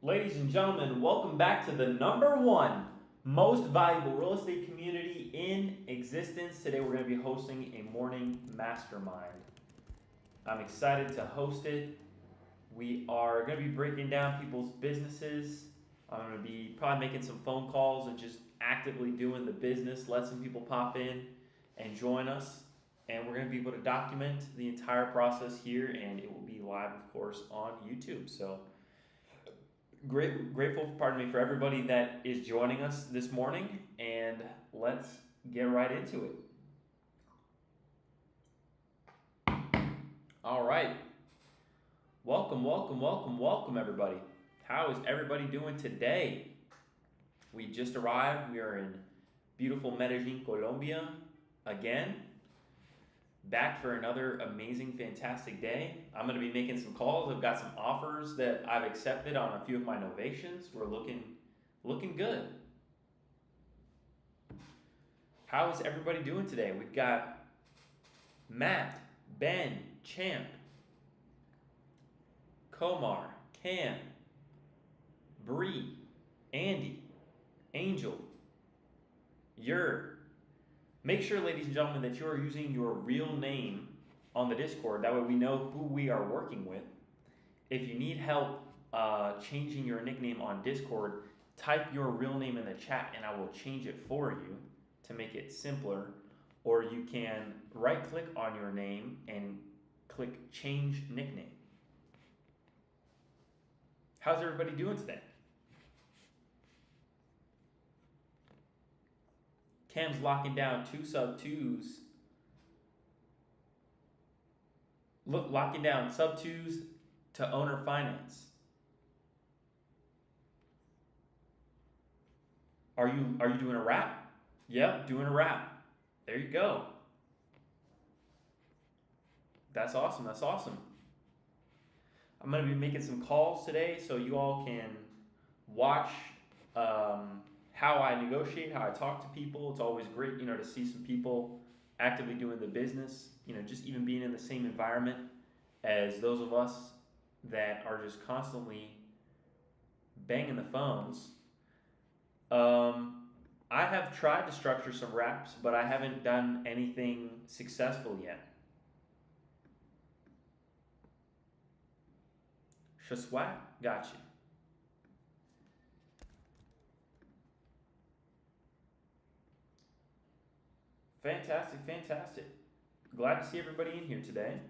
Ladies and gentlemen, welcome back to the number one most valuable real estate community in existence. Today we're going to be hosting a morning mastermind. I'm excited to host it. We are going to be breaking down people's businesses. I'm going to be probably making some phone calls and just actively doing the business, let some people pop in and join us. And we're going to be able to document the entire process here, and it will be live, of course, on YouTube. So grateful, pardon me, for everybody that is joining us this morning, and let's get right into it. All right. Welcome, everybody. How is everybody doing today? We just arrived. We are in beautiful Medellin, Colombia again. Back for another amazing, fantastic day. I'm going to be making some calls. I've got some offers that I've accepted on a few of my novations. We're looking good. How is everybody doing today? We've got Matt, Ben, Champ, Komar, Cam, Bree, Andy, Angel, Yer. Make sure, ladies and gentlemen, that you are using your real name on the Discord. That way we know who we are working with. If you need help changing your nickname on Discord, type your real name in the chat and I will change it for you to make it simpler. Or you can right-click on your name and click Change Nickname. How's everybody doing today? Cam's locking down 2 sub 2s. Locking down sub 2s to owner finance. Are you doing a wrap? Yep, doing a wrap. There you go. That's awesome. I'm going to be making some calls today so you all can watch how I negotiate, how I talk to people. It's always great, to see some people actively doing the business, just even being in the same environment as those of us that are just constantly banging the phones. I have tried to structure some wraps, but I haven't done anything successful yet. Shaswat, got you. Fantastic. Glad to see everybody in here today.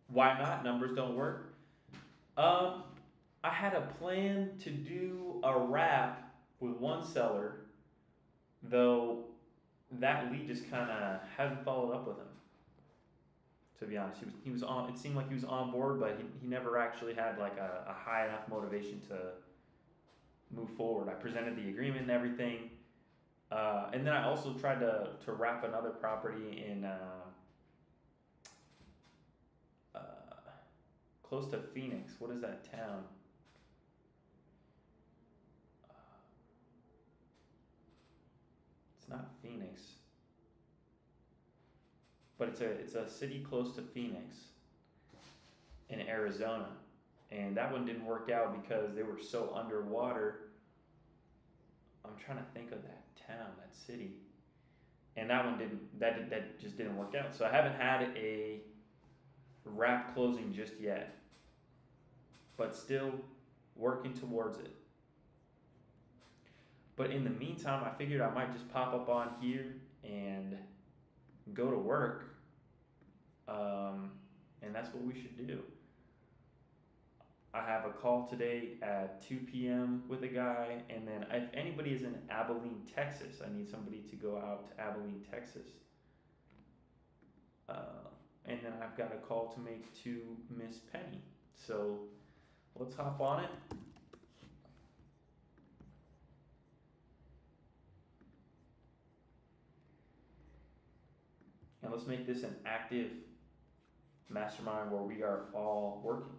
Why not? Numbers don't work. I had a plan to do a wrap with one seller, though that lead just kind of hadn't followed up with him. To be honest, he was on. It seemed like he was on board, but he never actually had like a high enough motivation to move forward. I presented the agreement and everything, and then I also tried to wrap another property in close to Phoenix. What is that town? It's not Phoenix. But it's a city close to Phoenix in Arizona. And that one didn't work out because they were so underwater. I'm trying to think of that town, that city. And that one that just didn't work out. So I haven't had a wrap closing just yet. But still working towards it. But in the meantime, I figured I might just pop up on here and go to work, and that's what we should do. I have a call today at 2 p.m. with a guy, and then if anybody is in Abilene, Texas, I need somebody to go out to Abilene, Texas. And then I've got a call to make to Miss Penny. So let's hop on it. And let's make this an active mastermind where we are all working.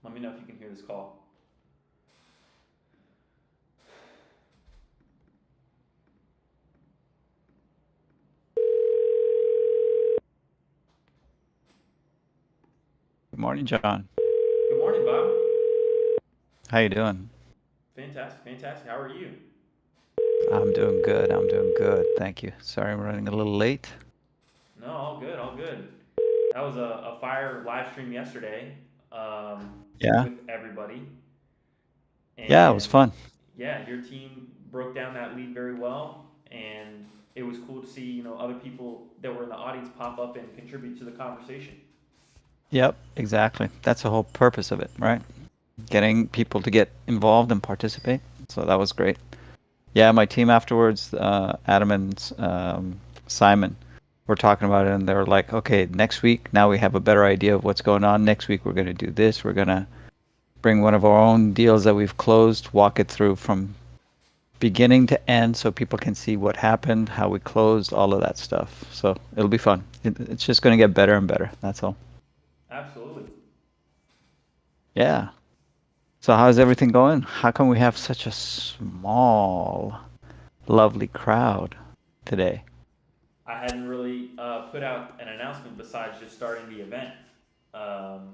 Let me know if you can hear this call. Good morning, John. Good morning, Bob. How you doing? Fantastic, fantastic. How are you? I'm doing good. I'm doing good. Thank you. Sorry I'm running a little late. No, all good, all good. That was a fire live stream yesterday Yeah. with everybody. Yeah, it was And fun. yeah, your team broke down that lead very well. And it was cool to see, other people that were in the audience pop up and contribute to the conversation. Yep, exactly. That's the whole purpose of it, right? Getting people to get involved and participate. So that was great. Yeah, my team afterwards, Adam and Simon, were talking about it, and they were like, "Okay, next week now we have a better idea of what's going on. Next week we're going to do this. We're going to bring one of our own deals that we've closed, walk it through from beginning to end so people can see what happened, how we closed, all of that stuff. So it'll be fun. It's just going to get better and better. That's all. Absolutely. Yeah. So how's everything going? How come we have such a small, lovely crowd today? I hadn't really put out an announcement besides just starting the event. Um,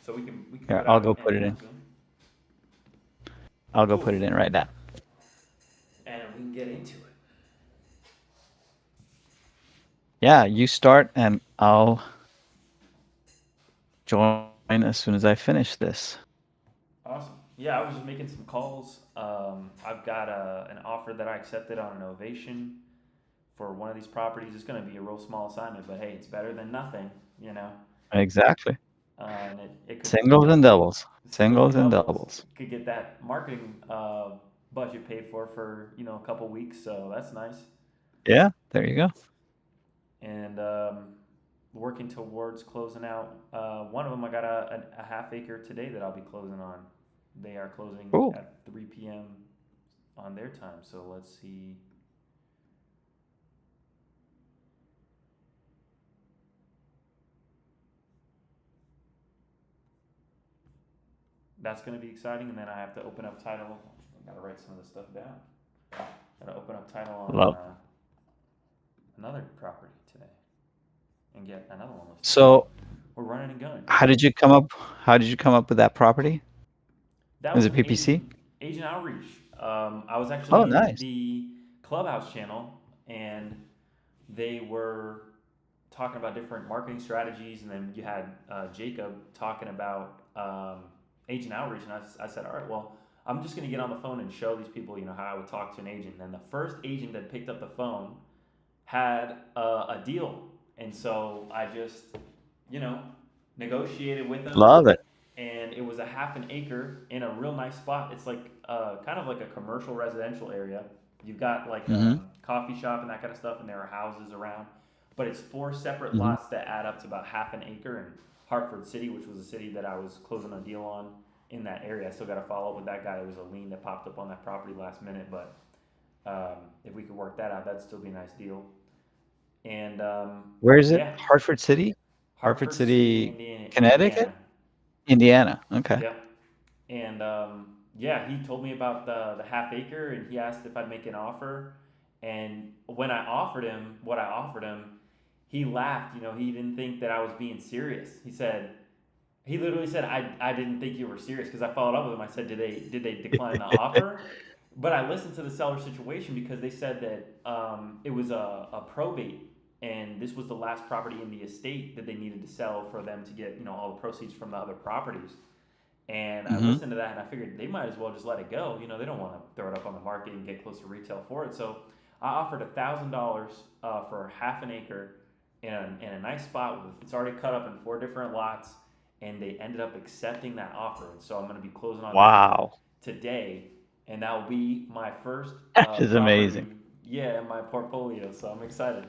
so we can Here, put I'll out go an put it in. announcement. I'll go Cool. put it in right now. And we can get into it. Yeah, you start and I'll join as soon as I finish this. Awesome. Yeah, I was just making some calls. I've got an offer that I accepted on an ovation for one of these properties. It's going to be a real small assignment, but hey, it's better than nothing, you know. Exactly. And it could Singles and doubles. singles and Singles and doubles doubles. could get that marketing budget paid for a couple weeks, so that's nice. Yeah, there you go. And working towards closing out. One of them, I got a half acre today that I'll be closing on. They are closing Cool. at 3 p.m. on their time. So let's see. That's going to be exciting. And then I have to open up title. I got to write some of this stuff down. Got to open up title on Love. another property today and get another one listed. So, We're running and gunning. how did you come up? How did you come up with that property? That Is was it an PPC? agent outreach. I was Oh, actually in nice. the Clubhouse channel, and they were talking about different marketing strategies, and then you had Jacob talking about agent outreach, and I said, all right, well, I'm just going to get on the phone and show these people, how I would talk to an agent. And the first agent that picked up the phone had a deal, and so I just, you know, negotiated with them, Love it. and it was a half an acre in a real nice spot. It's like kind of like a commercial residential area. You've got like Mm-hmm. coffee shop and that kind of stuff, and there are houses around. But it's four separate Mm-hmm. lots that add up to about half an acre in Hartford City, which was a city that I was closing a deal on in that area. I still got to follow up with that guy. There was a lien that popped up on that property last minute, but if we could work that out, that'd still be a nice deal. And Where is it? yeah, Hartford City? Hartford Hartford City, City, Indiana. Connecticut? Indiana. Okay. Yep. And yeah, he told me about the half acre, and he asked if I'd make an offer. And when I offered him what I offered him, he laughed. He didn't think that I was being serious. He literally said, I didn't think you were serious, because I followed up with him. I said, did they decline the offer? But I listened to the seller situation because they said that it was a probate, and this was the last property in the estate that they needed to sell for them to get all the proceeds from the other properties. And I Mm-hmm. listened to that, and I figured they might as well just let it go. They don't want to throw it up on the market and get close to retail for it. So I offered $1,000 for half an acre in a nice spot. It's already cut up in four different lots, and they ended up accepting that offer. And so I'm going to be closing on that Wow. today, and that will be my first That is property, amazing. yeah, in my portfolio. So I'm excited.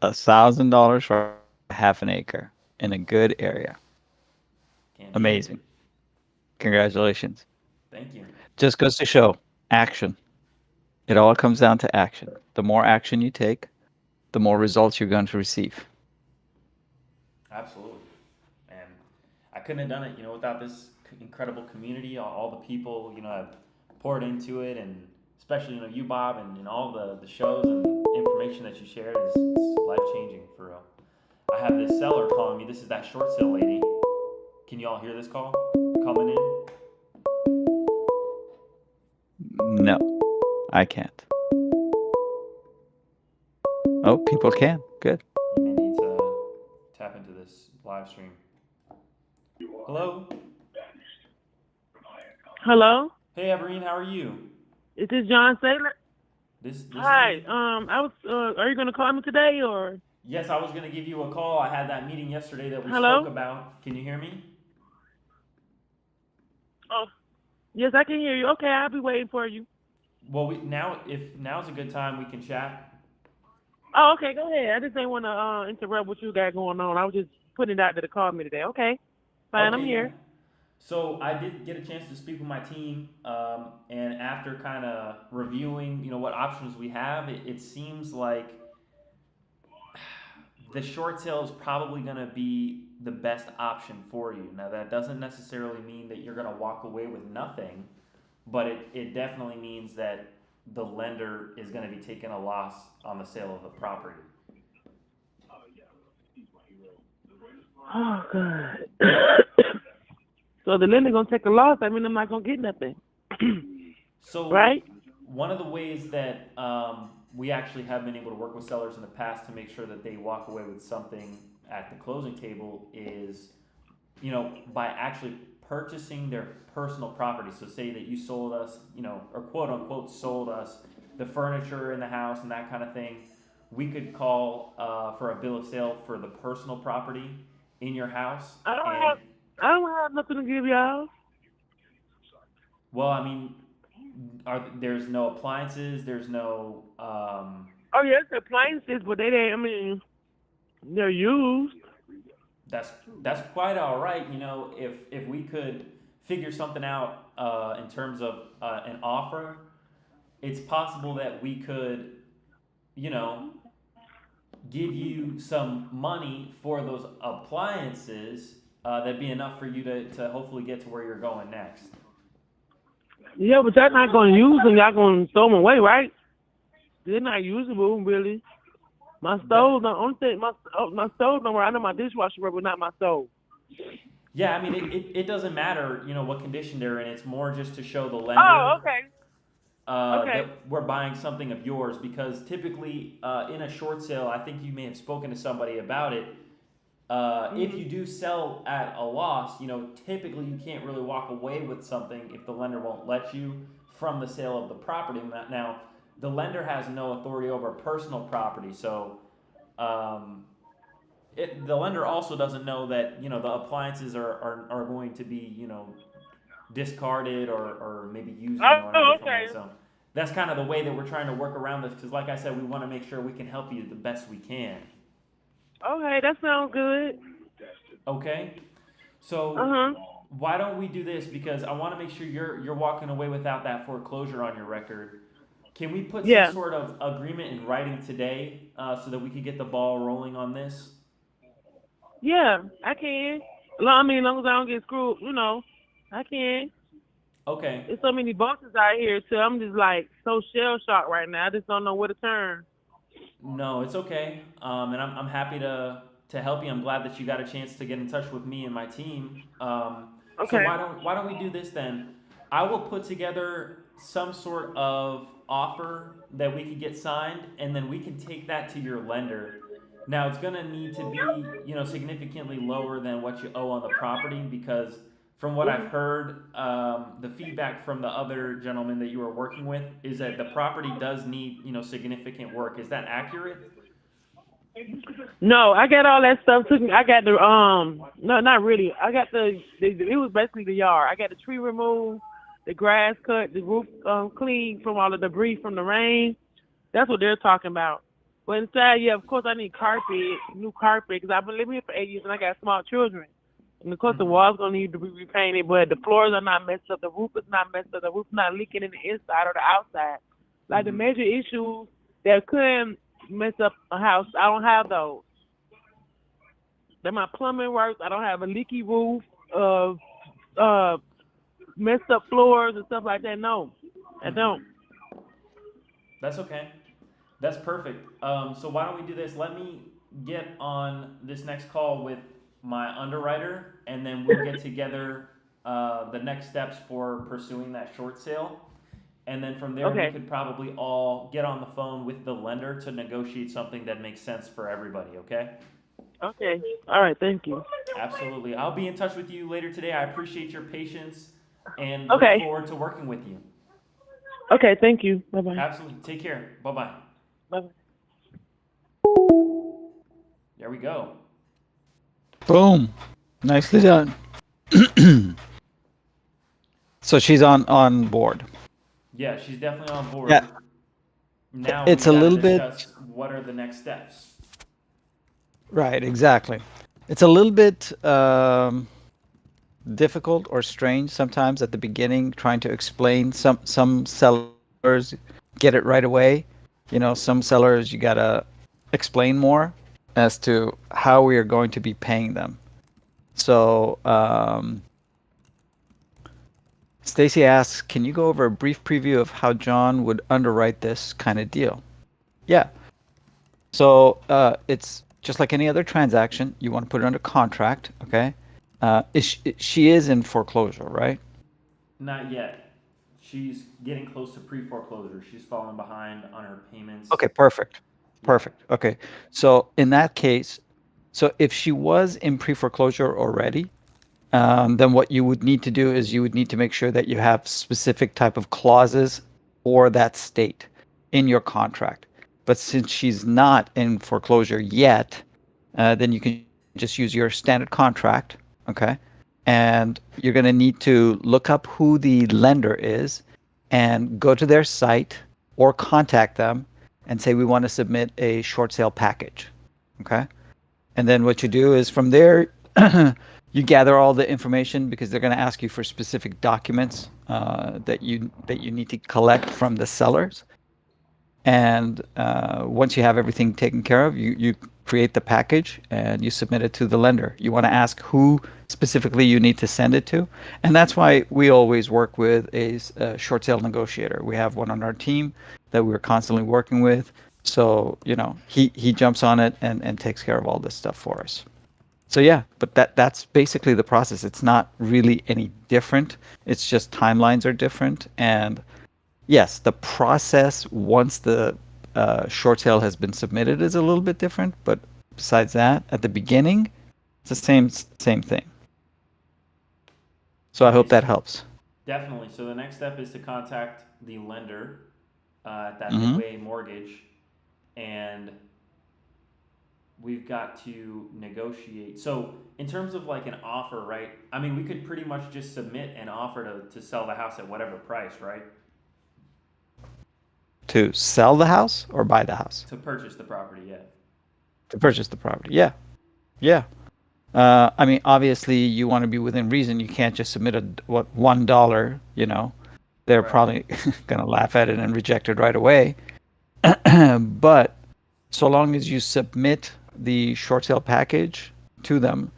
$1,000 for half an acre in a good area. Can't beat it. Amazing. Congratulations. Thank you. Just goes to show action. It all comes down to action. The more action you take, the more results you're going to receive. Absolutely. And I couldn't have done it, without this incredible community, all the people, have poured into it, and especially, you, Bob, and all the shows and information that you shared is life changing for real. I have this seller calling me. This is that short sale lady. Can you all hear this call coming in? No, I can't. Oh, people can. Good. You may need to tap into this live stream. Hello? Hello? Hey, Everine, how are you? Is this John Saylor? This Hi. is me. I was. Are you gonna call me today or? Yes, I was going to give you a call. I had that meeting yesterday that we Hello? spoke about. Can you hear me? Oh, yes, I can hear you. Okay, I'll be waiting for you. Well, if now's a good time, we can chat. Oh, okay. Go ahead. I just didn't want to interrupt what you got going on. I was just putting it out there to call me today. Okay. Fine. I'm Okay, yeah. here. So I did get a chance to speak with my team, and after kind of reviewing, what options we have, it seems like the short sale is probably going to be the best option for you. Now, that doesn't necessarily mean that you're going to walk away with nothing, but it definitely means that the lender is going to be taking a loss on the sale of the property. Oh God. So the lender gonna take a loss. I mean, I'm not gonna get nothing. So Right? one of the ways that we actually have been able to work with sellers in the past to make sure that they walk away with something at the closing table is, by actually purchasing their personal property. So say that you sold us, or quote unquote sold us the furniture in the house and that kind of thing. We could call for a bill of sale for the personal property in your house. I don't And have. I don't have nothing to give y'all. well, I mean, there's no appliances, there's no Oh yes, the appliances, but they ain't. I mean, they're used. that's quite all right. If we could figure something out in terms of an offer, it's possible that we could, you know, give you some money for those appliances. That'd be enough for you to hopefully get to where you're going next. Yeah, but y'all not gonna use them. Y'all gonna throw them away, right? They're not usable, really. My stove, the only thing, my stove don't work. I know my dishwasher work, but not my stove. Yeah, I mean, it doesn't matter, what condition they're in. It's more just to show the Oh, lender okay. that we're buying something of yours, because typically in a short sale, I think you may have spoken to somebody about it. If you do sell at a loss, typically you can't really walk away with something if the lender won't let you from the sale of the property. Now, the lender has no authority over personal property, so the lender also doesn't know that the appliances are going to be discarded or maybe used in a Oh, different way. okay. So that's kind of the way that we're trying to work around this, because like I said, we want to make sure we can help you the best we can. Okay, that sounds good. Okay, so why don't we do this? Because I want to make sure you're walking away without that foreclosure on your record. Can we put Yeah. some sort of agreement in writing today so that we could get the ball rolling on this? Yeah, I can. I mean, as long as I don't get screwed, I can. Okay. There's so many bosses out here, too. I'm just like so shell shocked right now. I just don't know where to turn. No, it's okay. And I'm happy to help you. I'm glad that you got a chance to get in touch with me and my team. So Okay. why don't we do this then? I will put together some sort of offer that we could get signed, and then we can take that to your lender. Now it's gonna need to be, significantly lower than what you owe on the property, because from what I've heard, the feedback from the other gentleman that you were working with is that the property does need, significant work. Is that accurate? No, I got all that stuff. I got the no, not really. I got it was basically the yard. I got the tree removed, the grass cut, the roof cleaned from all the debris from the rain. That's what they're talking about. But inside, yeah, of course, I need new carpet, because I've been living here for 8 years and I got small children. And of course, the walls gonna need to be repainted, but the floors are not messed up, the roof is not messed up, the roof's not leaking in the inside or the outside. Like the major issues that could mess up a house, I don't have those. Then my plumbing works. I don't have a leaky roof. uh uh messed up floors and stuff like that. No, I Mm-hmm. don't. That's okay. That's perfect. So why don't we do this? Let me get on this next call with my underwriter, and then we'll get together the next steps for pursuing that short sale. And then from there, we Okay. could probably all get on the phone with the lender to negotiate something that makes sense for everybody, okay? Okay. All right. Thank you. Absolutely. I'll be in touch with you later today. I appreciate your patience and look Okay. forward to working with you. Okay. Thank you. Bye bye. Absolutely. Take care. Bye bye. Bye bye. There we go. Boom. Nicely done. So she's on board. Yeah, she's definitely on Yeah, board. Now we it's a got to little bit discuss what are the next steps. right. Exactly. It's a little bit difficult or strange sometimes at the beginning trying to explain. Some sellers get it right away. Some sellers you gotta explain more as to how we are going to be paying them. So Stacy asks, can you go over a brief preview of how John would underwrite this kind of deal? Yeah. So it's just like any other transaction. You want to put it under contract, okay? She is in foreclosure, right? Not yet. She's getting close to pre foreclosure. She's falling behind on her payments. Okay, perfect. Yeah. Perfect. Okay. So in that case, so if she was in pre-foreclosure already, then what you would need to do is you would need to make sure that you have specific type of clauses for that state in your contract. But since she's not in foreclosure yet, then you can just use your standard contract, okay? And you're going to need to look up who the lender is and go to their site or contact them and say, we want to submit a short sale package, okay? And then what you do is from there, you gather all the information because they're going to ask you for specific documents that you need to collect from the sellers. And once you have everything taken care of, you create the package and you submit it to the lender. You want to ask who specifically you need to send it to. And that's why we always work with a short sale negotiator. We have one on our team that we're constantly working with. So, he jumps on it and takes care of all this stuff for us. So yeah, but that's basically the process. It's not really any different. It's just timelines are different. And yes, the process once the short sale has been submitted is a little bit different, but besides that, at the beginning, it's the same thing. So I Okay, hope that helps. definitely. So the next step is to contact the lender at that Hmm. midway mortgage, and we've got to negotiate. So in terms of like an offer, right? I mean, we could pretty much just submit an offer to sell the house at whatever price, right? To sell the house or buy the house? To purchase the property, yeah. To purchase the property. Yeah, yeah. I mean, obviously, you want to be within reason. You can't just submit $1. They're Right. probably gonna laugh at it and reject it right away. But so long as you submit the short sale package to them,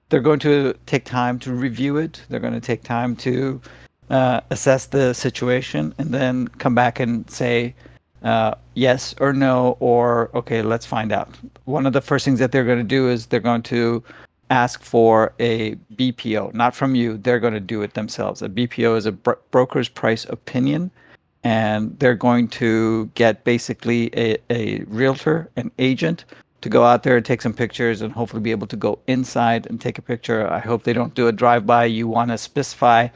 they're going to take time to review it. They're going to take time to assess the situation and then come back and say yes or no, or okay, let's find out. One of the first things that they're going to do is they're going to ask for a BPO, not from you. They're going to do it themselves. A BPO is a broker's price opinion, and they're going to get basically a realtor, an agent, to go out there and take some pictures and hopefully be able to go inside and take a picture. I hope they don't do a drive-by. You want to specify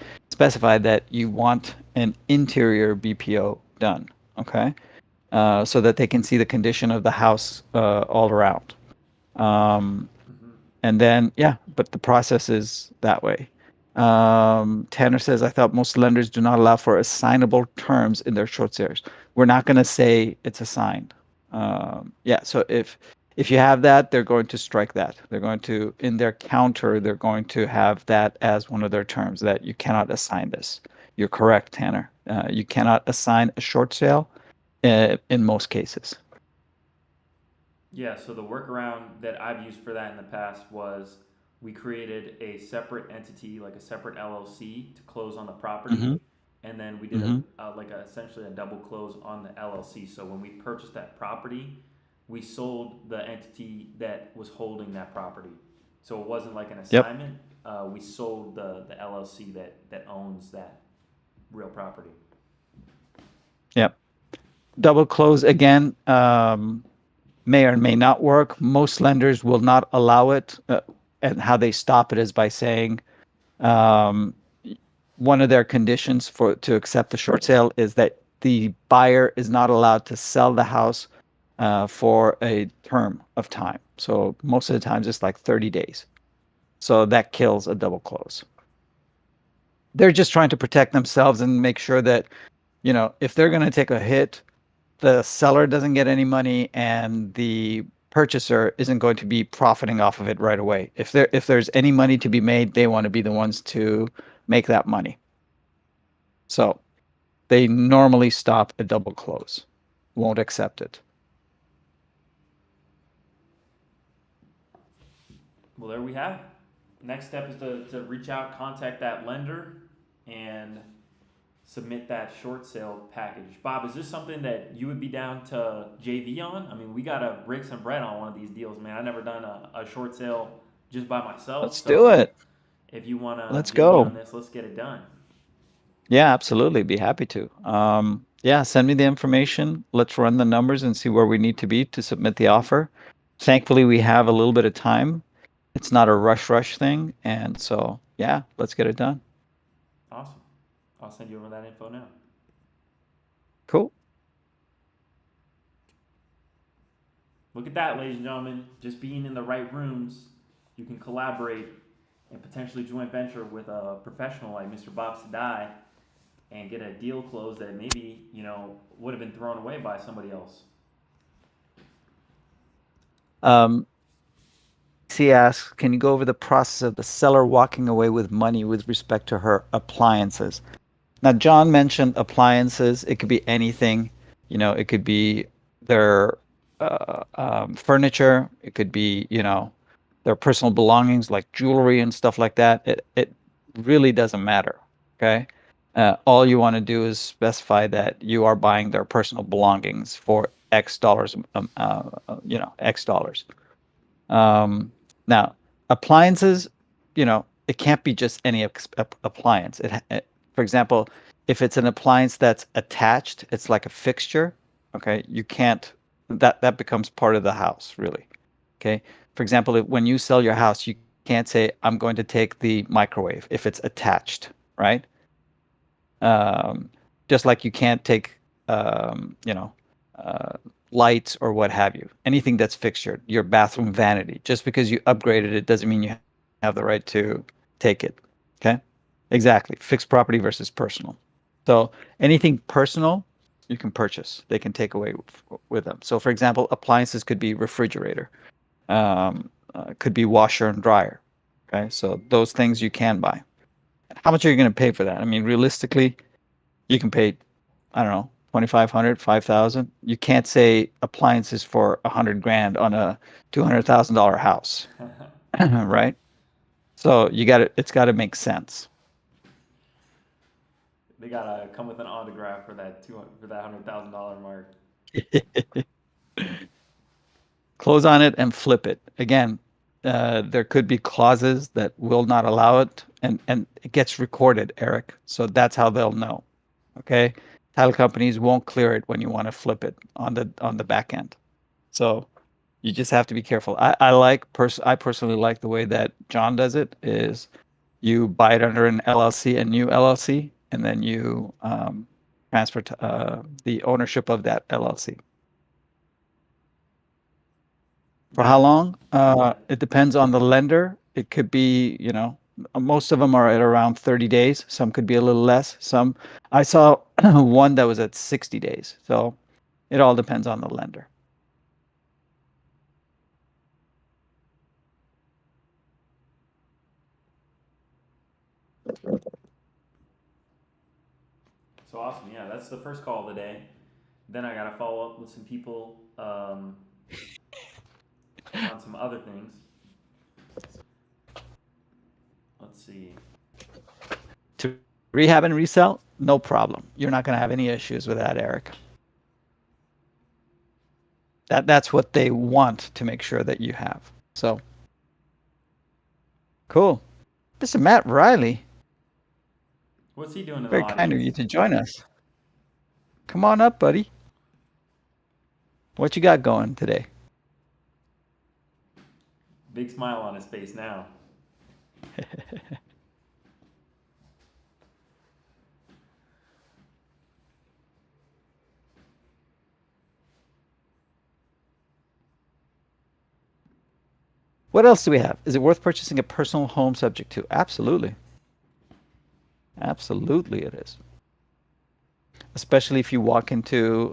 that you want an interior BPO done, okay? So that they can see the condition of the house all around. Um, Mm-hmm. and then, yeah, but the process is that way. Tanner says, I thought most lenders do not allow for assignable terms in their short sales. We're not going to say it's assigned. Yeah, so if you have that, they're going to strike that. They're going to, in their counter, they're going to have that as one of their terms, that you cannot assign this. You're correct, Tanner. You cannot assign a short sale in most cases. Yeah, so the workaround that I've used for that in the past was we created a separate entity, like a separate LLC, to close on the property, Mm-hmm. and then we did Mm-hmm. essentially a double close on the LLC. So when we purchased that property, we sold the entity that was holding that property. So it wasn't like an Yep. assignment. We sold the LLC that owns that real property. Yep. Double close again may or may not work. Most lenders will not allow it, and how they stop it is by saying um, one of their conditions for to accept the short sale is that the buyer is not allowed to sell the house for a term of time. So most of the times it's like 30 days. So that kills a double close. They're just trying to protect themselves and make sure that, if they're going to take a hit, the seller doesn't get any money and the purchaser isn't going to be profiting off of it right away. If there's any money to be made, they want to be the ones to make that money. So they normally stop a double close, won't accept it. Well, there we have it. Next step is to reach out, contact that lender, and submit that short sale package. Bob, is this something that you would be down to JV on? I mean, we gotta break some bread on one of these deals, man. I've never done a short sale just by myself, Let's do so it. if you wanna Let's JV go. on this, let's get it done. Yeah, absolutely. Be happy to. Yeah, send me the information. Let's run the numbers and see where we need to be to submit the offer. Thankfully, we have a little bit of time. It's not a rush thing. And so, yeah, let's get it done. Awesome. I'll send you over that info now. Cool. Look at that, ladies and gentlemen. Just being in the right rooms, you can collaborate and potentially joint venture with a professional like Mr. Bob Sadai and get a deal closed that maybe, would have been thrown away by somebody else. C asks, can you go over the process of the seller walking away with money with respect to her appliances? Now, John mentioned appliances. It could be anything. It could be their furniture. It could be, their personal belongings like jewelry and stuff like that. It really doesn't matter. Okay. All you want to do is specify that you are buying their personal belongings for X dollars, X dollars. Now, appliances, it can't be just any appliance. For example, if it's an appliance that's attached, it's like a fixture. Okay, you can't. That becomes part of the house, really. Okay. For example, when you sell your house, you can't say, "I'm going to take the microwave" if it's attached, right? Just like you can't take, uh, lights or what have you. Anything that's fixtured, your bathroom vanity. Just because you upgraded it doesn't mean you have the right to take it. Okay? Exactly. Fixed property versus personal. So anything personal, you can purchase. They can take away with them. So, for example, appliances could be refrigerator, could be washer and dryer. Okay? So those things you can buy. How much are you going to pay for that? I mean, realistically, you can pay, I don't know, 2,500, 5,000. You can't say appliances for 100 grand on a $200,000 house, right? So it's got to make sense. They gotta come with an autograph for that $100,000 mark. Close on it and flip it. Again, there could be clauses that will not allow it, and it gets recorded, Eric. So that's how they'll know. Okay, title companies won't clear it when you want to flip it on the back end. So you just have to be careful. I personally like the way that John does it. Is you buy it under an LLC, a new LLC, and then you transfer the ownership of that LLC. For how long? It depends on the lender. It could be, most of them are at around 30 days. Some could be a little less. I saw one that was at 60 days. So it all depends on the lender. So awesome. Yeah, that's the first call of the day. Then I gotta follow up with some people on some other things. see. To rehab and resell, no problem. You're not going to have any issues with that, Eric. That's what they want to make sure that you have. So cool. This is Matt Riley. What's he doing in the Very audience? kind of you to join us. Come on up, buddy. What you got going today? Big smile on his face now. What else do we have? Is it worth purchasing a personal home subject to? Absolutely. Absolutely it is. Especially if you walk into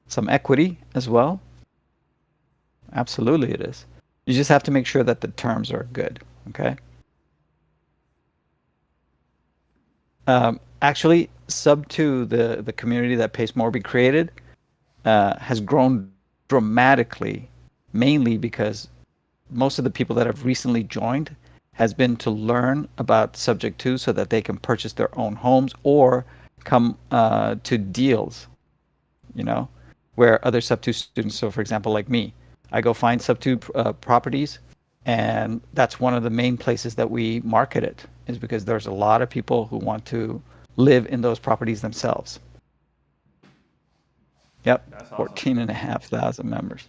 some equity as well. Absolutely it is. You just have to make sure that the terms are good, okay? Actually, sub to the community that Pace Morby created has grown dramatically, mainly because most of the people that have recently joined has been to learn about subject to so that they can purchase their own homes or come to deals, where other sub 2 students, so for example, like me, I go find sub 2 properties, and that's one of the main places that we market it, is because there's a lot of people who want to live in those properties themselves. Yep, That's awesome. 14,500 members.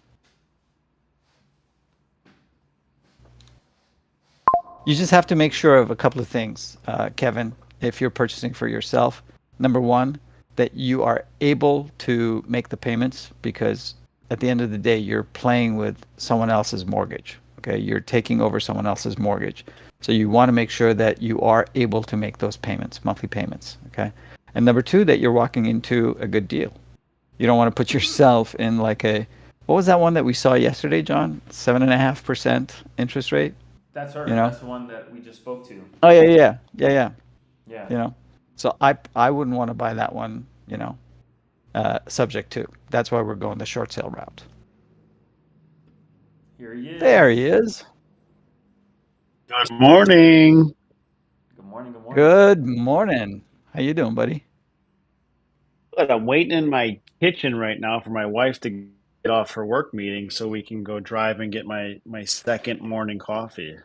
You just have to make sure of a couple of things, Kevin, if you're purchasing for yourself. Number one, that you are able to make the payments, because at the end of the day, you're playing with someone else's mortgage. Okay, you're taking over someone else's mortgage. So you want to make sure that you are able to make those payments, monthly payments. Okay. And number two, that you're walking into a good deal. You don't want to put yourself in like what was that one that we saw yesterday, John? 7.5% interest rate? That's her. You know? That's the one that we just spoke to. Oh, yeah. Yeah. So I wouldn't want to buy that one, subject to. That's why we're going the short sale route. Here he is. There he is. Good morning. Good morning. Good morning. Good morning. How you doing, buddy? Good. I'm waiting in my kitchen right now for my wife to get off her work meeting so we can go drive and get my second morning coffee.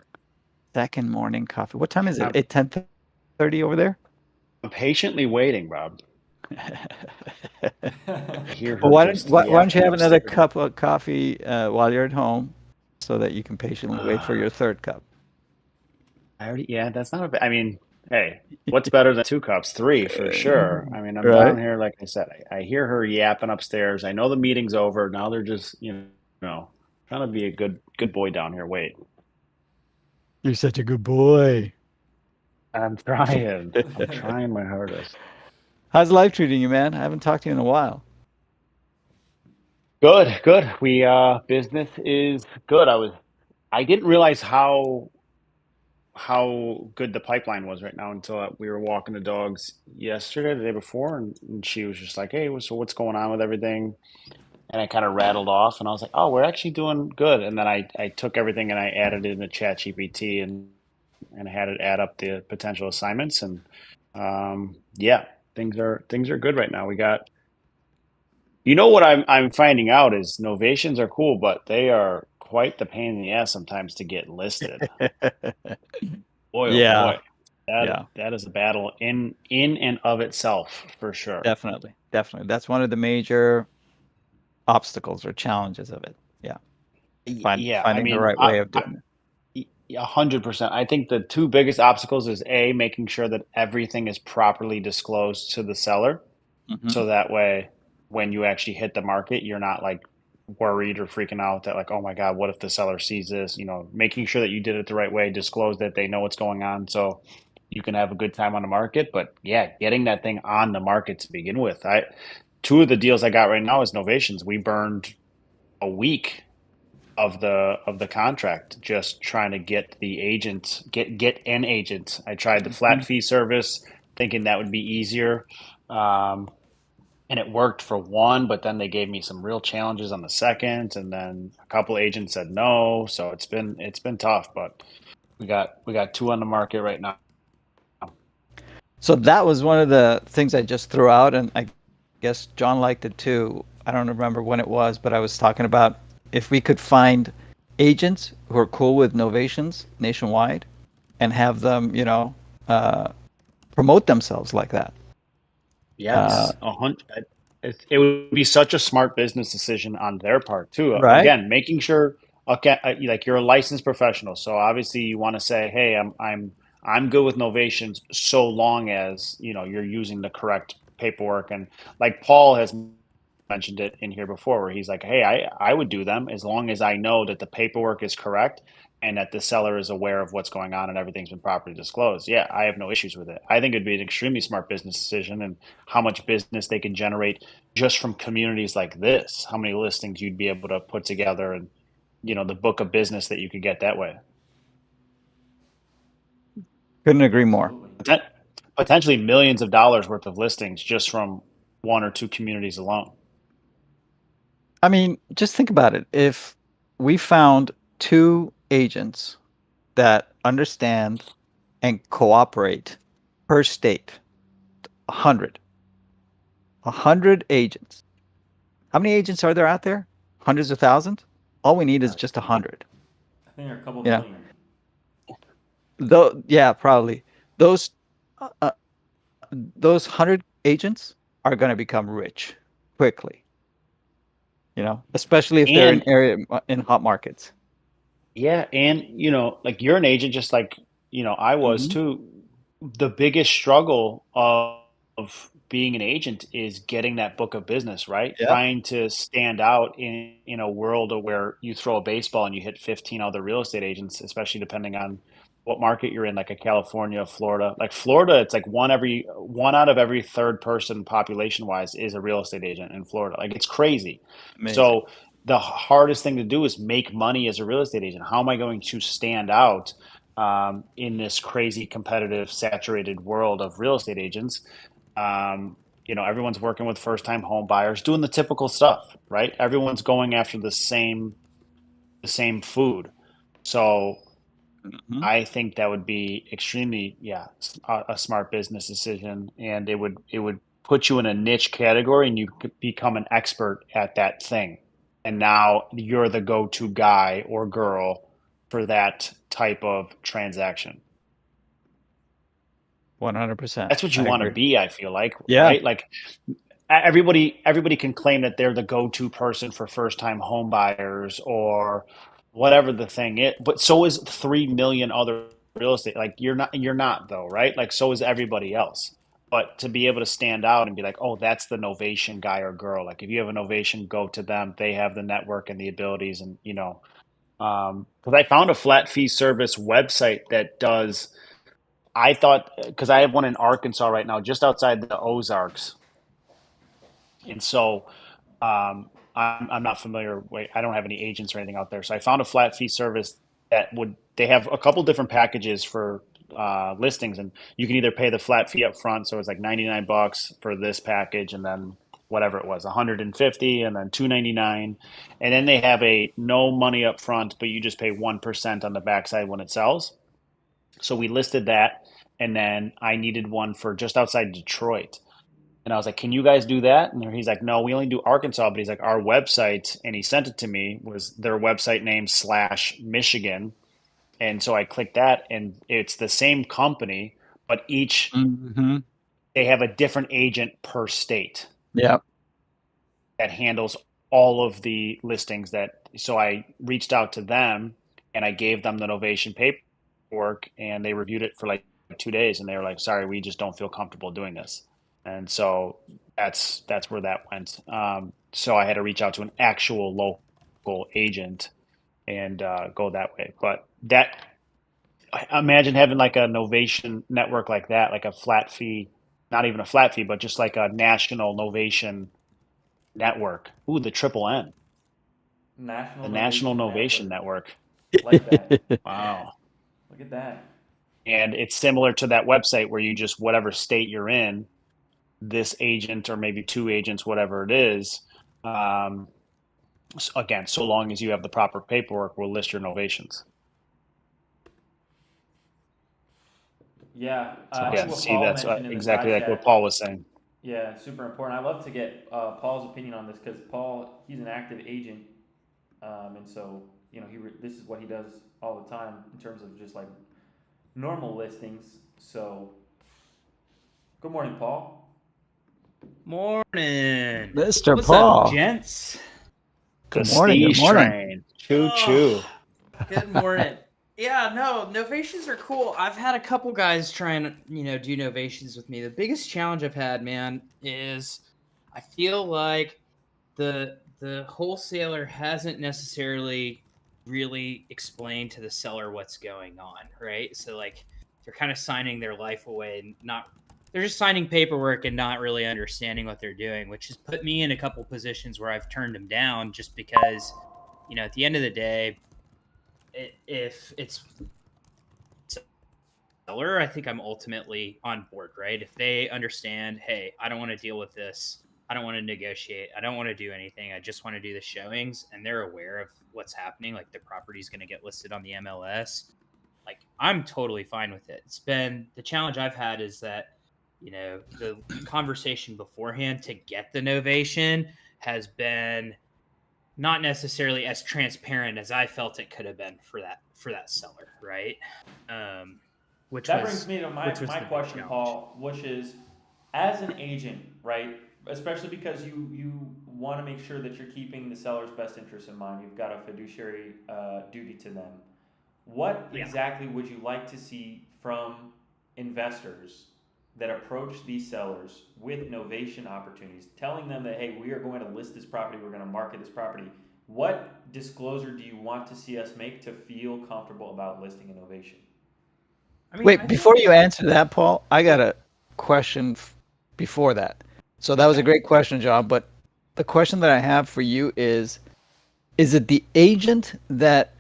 Second morning coffee. What time is it? I'm- At 10:30 over there? I'm patiently waiting, Rob. I hear her Well, why just don't you have yapping another upstairs. cup of coffee while you're at home, so that you can patiently wait for your third cup? That's not a bad. I mean, hey, what's better than 2 cups? 3 for sure. I mean, I'm Right. down here, like I said, I hear her yapping upstairs. I know the meeting's over. Now they're just, trying to be a good boy down here. Wait, You're such a good boy. I'm trying. I'm trying my hardest. How's life treating you, man? I haven't talked to you in a while. Good. We business is good. I didn't realize how good the pipeline was right now until we were walking the dogs yesterday, the day before, and she was just like, "Hey, so what's going on with everything?" And I kind of rattled off, and I was like, "Oh, we're actually doing good." And then I took everything and I added it into ChatGPT and had it add up the potential assignments, and yeah, things are good right now. We got. You know what I'm finding out is novations are cool, but they are quite the pain in the ass sometimes to get listed. Boy, oh Yeah. boy, Yeah. that is a battle in and of itself for sure. Definitely. That's one of the major obstacles or challenges of it. Yeah. Yeah, I Finding the mean, right way of doing it. 100%. I think the two biggest obstacles is making sure that everything is properly disclosed to the seller, Mhm. so that way when you actually hit the market, you're not like worried or freaking out that like, oh my God, what if the seller sees this? Making sure that you did it the right way, disclose that they know what's going on, so you can have a good time on the market. But yeah, getting that thing on the market to begin with. Two of the deals I got right now is novations. We burned a week of the contract just trying to get the agent get an agent. I tried the flat fee service thinking that would be easier. And it worked for one, but then they gave me some real challenges on the second, and then a couple agents said no. So it's been tough, but We got 2 on the market right now. So that was one of the things I just threw out, and I guess John liked it too. I don't remember when it was, but I was talking about if we could find agents who are cool with novations nationwide and have them, promote themselves like that. Yes, 100. It would be such a smart business decision on their part too. Right? Again, making sure, okay, like you're a licensed professional, so obviously you want to say, hey, I'm good with novations so long as you're using the correct paperwork. And like Paul has mentioned it in here before, where he's like, hey, I would do them as long as I know that the paperwork is correct and that the seller is aware of what's going on and everything's been properly disclosed. Yeah, I have no issues with it. I think it'd be an extremely smart business decision, and how much business they can generate just from communities like this, how many listings you'd be able to put together, and the book of business that you could get that way. Couldn't agree more. Absolutely. Potentially millions of dollars worth of listings just from 1 or 2 communities alone. I mean, just think about it. If we found 2 agents that understand and cooperate per state, 100. 100 agents. How many agents are there out there? Hundreds of thousands? All we need is just 100. I think there are a couple Yeah. million. Though, yeah, probably. Those uh, those 100 agents are going to become rich quickly. Especially if they're And in hot markets. yeah, and like you're an agent, just like I was Mhm. too. The biggest struggle of being an agent is getting that book of business, right? Yeah. Trying to stand out in a world of where you throw a baseball and you hit 15 other real estate agents, especially depending on what market you're in, like a California, Florida. Like Florida, it's like one out of every third person population wise is a real estate agent in Florida. Like it's crazy. Amazing. So the hardest thing to do is make money as a real estate agent. How am I going to stand out in this crazy competitive, saturated world of real estate agents? Everyone's working with first-time home buyers, doing the typical stuff, right? Everyone's going after the same food. So Mhm. I think that would be extremely, yeah, a smart business decision, and it would put you in a niche category, and you could become an expert at that thing. And now you're the go-to guy or girl for that type of transaction. 100%. That's what you I want to agree. be, I feel like, Yeah. right? Like everybody can claim that they're the go-to person for first-time home buyers or whatever the thing is, but so is 3 million other real estate. Like you're not though, right? Like so is everybody else. But to be able to stand out and be like, oh, that's the novation guy or girl. Like if you have a novation, go to them. They have the network and the abilities, and because I found a flat fee service website that does. I thought, because I have one in Arkansas right now, just outside the Ozarks, and so I'm not familiar. Wait, I don't have any agents or anything out there. So I found a flat fee service they have a couple different packages for listings, and you can either pay the flat fee up front. So it's like 99 bucks for this package, and then whatever it was, 150, and then 299. And then they have a no money up front, but you just pay 1% on the backside when it sells. So we listed that. And then I needed one for just outside Detroit. And I was like, can you guys do that? And he's like, no, we only do Arkansas. But he's like, our website, and he sent it to me, was their website name / Michigan. And so I clicked that, and it's the same company, but Mhm. they have a different agent per state Yeah. that handles all of the listings. So I reached out to them and I gave them the novation paperwork, and they reviewed it for like 2 days, and they were like, sorry, we just don't feel comfortable doing this. And so that's where that went. So I had to reach out to an actual local agent and go that way. But imagine having like a novation network like that, like a flat fee, not even a flat fee, but just like a national novation network. Ooh, the triple N, National the National Innovation Novation Network. Network. Like that. Wow. Look at that. And it's similar to that website where you just, whatever state you're in, this agent or maybe 2 agents, whatever it is, um, again, so long as you have the proper paperwork, will list your novations. Yeah, It's I think awesome. what see, Paul that's mentioned in the exactly side like what chat, Paul was saying. yeah, super important. I'd love to get Paul's opinion on this because Paul, he's an active agent, and so this is what he does all the time in terms of just like normal listings. So, good morning, Paul. Morning. Mr. What's up, Paul. gents? The Good morning. Good Steez morning. train. Choo Oh, choo. good morning. Yeah, no, novations are cool. I've had a couple guys try and, do novations with me. The biggest challenge I've had, man, is I feel like the wholesaler hasn't necessarily really explained to the seller what's going on, right? So like they're kind of signing their life away and not they're just signing paperwork and not really understanding what they're doing, which has put me in a couple positions where I've turned them down just because, at the end of the day, if it's seller, I think I'm ultimately on board, right? If they understand, hey, I don't want to deal with this. I don't want to negotiate. I don't want to do anything. I just want to do the showings, and they're aware of what's happening. Like the property's going to get listed on the MLS. Like I'm totally fine with it. It's been the challenge I've had is that, the conversation beforehand to get the novation has been not necessarily as transparent as I felt it could have been for that seller, right? Which That was brings me to which was my the big question, challenge. Paul, which is, as an agent, right? Especially because you want to make sure that you're keeping the seller's best interest in mind. You've got a fiduciary duty to them. What Yeah. exactly would you like to see from investors that approach these sellers with novation opportunities, telling them that, hey, we are going to list this property, we're going to market this property? What disclosure do you want to see us make to feel comfortable about listing a novation? I mean, Wait, I before think you answer that, Paul, I got a question before that. So that was a Okay. great question, John. But the question that I have for you is it the agent that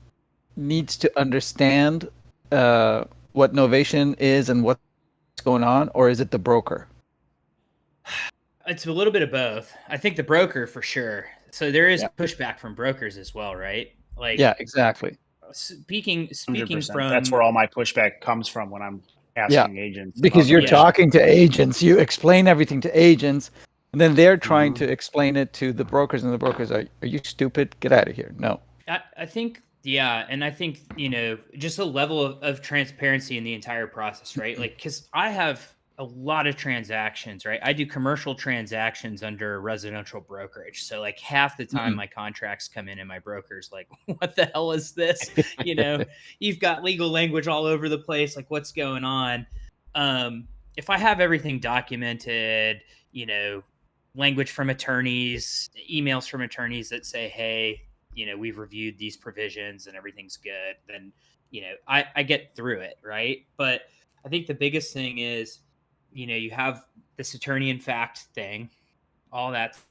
needs to understand what novation is and what's going on, or is it the broker? it's a little bit of both. I think the broker for sure. So there is Yeah. pushback from brokers as well, right? Like Yeah, exactly. speaking 100%. That's from where all my pushback comes from when I'm Yeah, asking agents about because you're Yeah. novation. talking to agents, you explain everything to agents, and then they're trying Mm-hmm. to explain it to the brokers, and the brokers are you stupid? Get out of here. No. I think, yeah, and I think, just a level of transparency in the entire process, right? Like, because I have a lot of transactions, right? I do commercial transactions under residential brokerage. So, like, half the time Mhm. my contracts come in and my broker's like, what the hell is this? You've got legal language all over the place. Like, what's going on? If I have everything documented, language from attorneys, emails from attorneys that say, hey, we've reviewed these provisions and everything's good, then, I get through it. Right. But I think the biggest thing is, you have this attorney in fact thing, all that's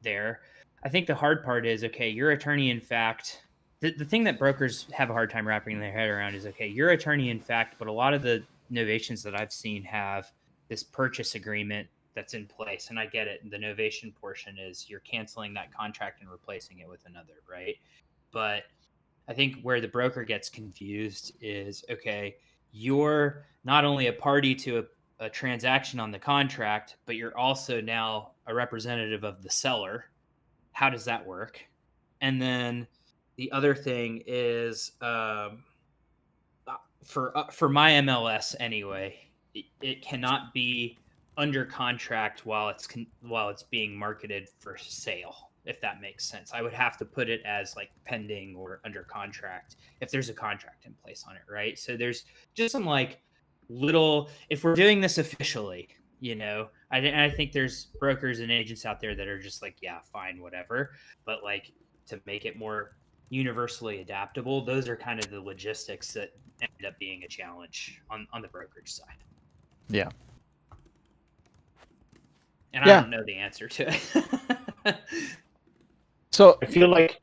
there. I think the hard part is, okay, your attorney in fact, the thing that brokers have a hard time wrapping their head around is, okay, your attorney in fact, but a lot of the novations that I've seen have this purchase agreement that's in place. And I get it. The novation portion is you're canceling that contract and replacing it with another, right? But I think where the broker gets confused is, okay, you're not only a party to a transaction on the contract, but you're also now a representative of the seller. How does that work? And then the other thing is, for my MLS anyway, it cannot be under contract while it's being marketed for sale. If that makes sense, I would have to put it as like pending or under contract if there's a contract in place on it, right? So there's just some like little. If we're doing this officially, I think there's brokers and agents out there that are just like, yeah, fine, whatever. But like to make it more universally adaptable, those are kind of the logistics that end up being a challenge on the brokerage side. Yeah. And Yeah. I don't know the answer to it. So I feel like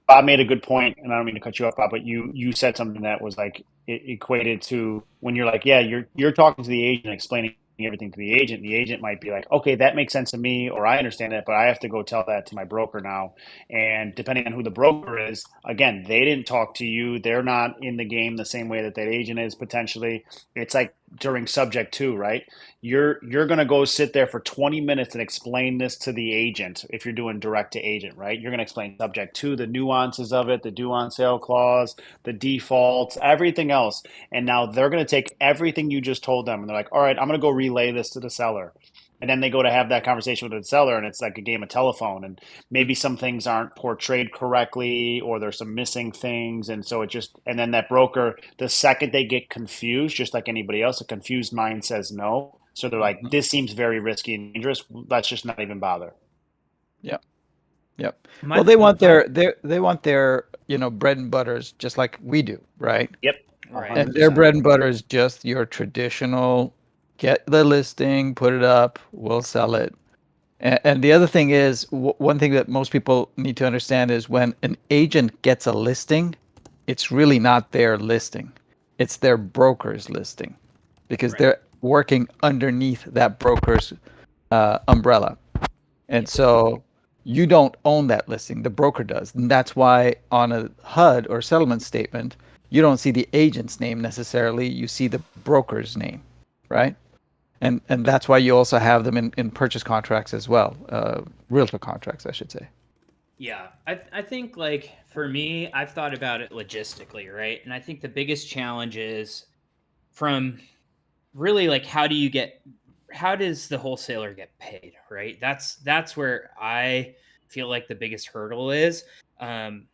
Bob made a good point, and I don't mean to cut you off, Bob, but you said something that was like it equated to when you're like, yeah, you're talking to the agent, explaining everything to the agent. The agent might be like, okay, that makes sense to me, or I understand it, but I have to go tell that to my broker now. And depending on who the broker is, again, they didn't talk to you. They're not in the game the same way that agent is potentially. It's like during subject to, right? You're going to go sit there for 20 minutes and explain this to the agent if you're doing direct to agent, right? You're going to explain subject to, the nuances of it, the due on sale clause, the defaults, everything else. And now they're going to take everything you just told them and they're like, all right, I'm going to go relay this to the seller. And then they go to have that conversation with the seller and it's like a game of telephone, and maybe some things aren't portrayed correctly or there's some missing things. And so it just, and then that broker, the second they get confused, just like anybody else, a confused mind says no. So they're like, Mhm. this seems very risky and dangerous. Let's just not even bother. Yep. My- Well, they want my- their bread and butters just like we do, right? Yep. Right. And their 100%. bread and butter is just your traditional get the listing, put it up, we'll sell it. And the other thing is, one thing that most people need to understand is when an agent gets a listing, it's really not their listing. It's their broker's listing because Right. they're working underneath that broker's umbrella. And so you don't own that listing, the broker does. And that's why on a HUD or settlement statement, you don't see the agent's name necessarily, you see the broker's name, right? And that's why you also have them in purchase contracts as well, realtor contracts, I should say. Yeah, I think like for me, I've thought about it logistically, right? And I think the biggest challenge is from really like how does the wholesaler get paid, right? That's where I feel like the biggest hurdle um,